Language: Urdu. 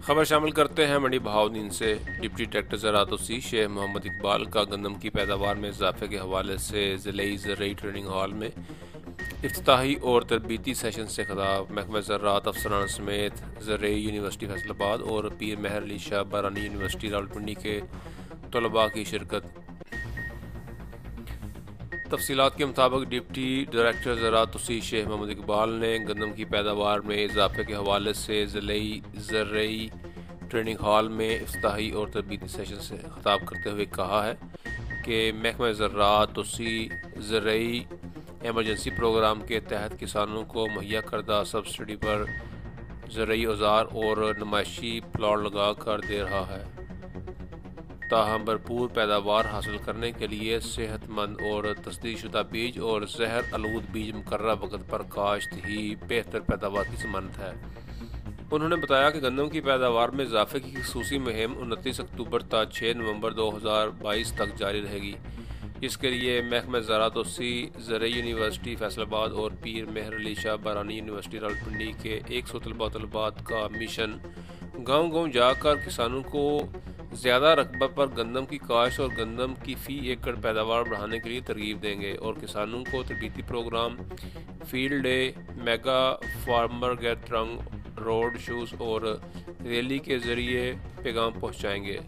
خبر شامل کرتے ہیں منڈی بہاؤدین سے۔ ڈپٹی ڈائریکٹر زراعت وسیع شیخ محمد اقبال کا گندم کی پیداوار میں اضافے کے حوالے سے ضلعی زرعی ٹریننگ ہال میں افتتاحی اور تربیتی سیشن سے خطاب۔ محکمہ زراعت افسران سمیت زرعی یونیورسٹی فیصل آباد اور پیر مہر علی شاہ بارانی یونیورسٹی راولپنڈی کے طلباء کی شرکت۔ تفصیلات کے مطابق ڈپٹی ڈائریکٹر زراعت وسیع شیخ محمد اقبال نے گندم کی پیداوار میں اضافے کے حوالے سے ضلعی زرعی ٹریننگ ہال میں افتتاحی اور تربیتی سیشن سے خطاب کرتے ہوئے کہا ہے کہ محکمہ زراعت وسیع زرعی ایمرجنسی پروگرام کے تحت کسانوں کو مہیا کردہ سبسڈی پر زرعی اوزار اور نمائشی پلاٹ لگا کر دے رہا ہے، تاہم بھرپور پیداوار حاصل کرنے کے لیے صحت مند اور تصدیق شدہ بیج اور زہر آلود بیج مقررہ وقت پر کاشت ہی بہتر پیداوار کی ضمانت ہے۔ انہوں نے بتایا کہ گندم کی پیداوار میں اضافے کی خصوصی مہم 29 اکتوبر تا 6 نومبر 2022 تک جاری رہے گی، جس کے لیے محکمہ زراعت وسیع زرعی یونیورسٹی فیصل آباد اور پیر مہر علی شاہ بارانی یونیورسٹی راولپنڈی کے 100 طلباء کا مشن گاؤں گاؤں جا کر کسانوں کو زیادہ رقبہ پر گندم کی کاشت اور گندم کی فی ایکڑ پیداوار بڑھانے کے لیے ترغیب دیں گے اور کسانوں کو تربیتی programme, field day, mega farmer gathering, road shows اور ریلی کے ذریعے پیغام پہنچائیں گے۔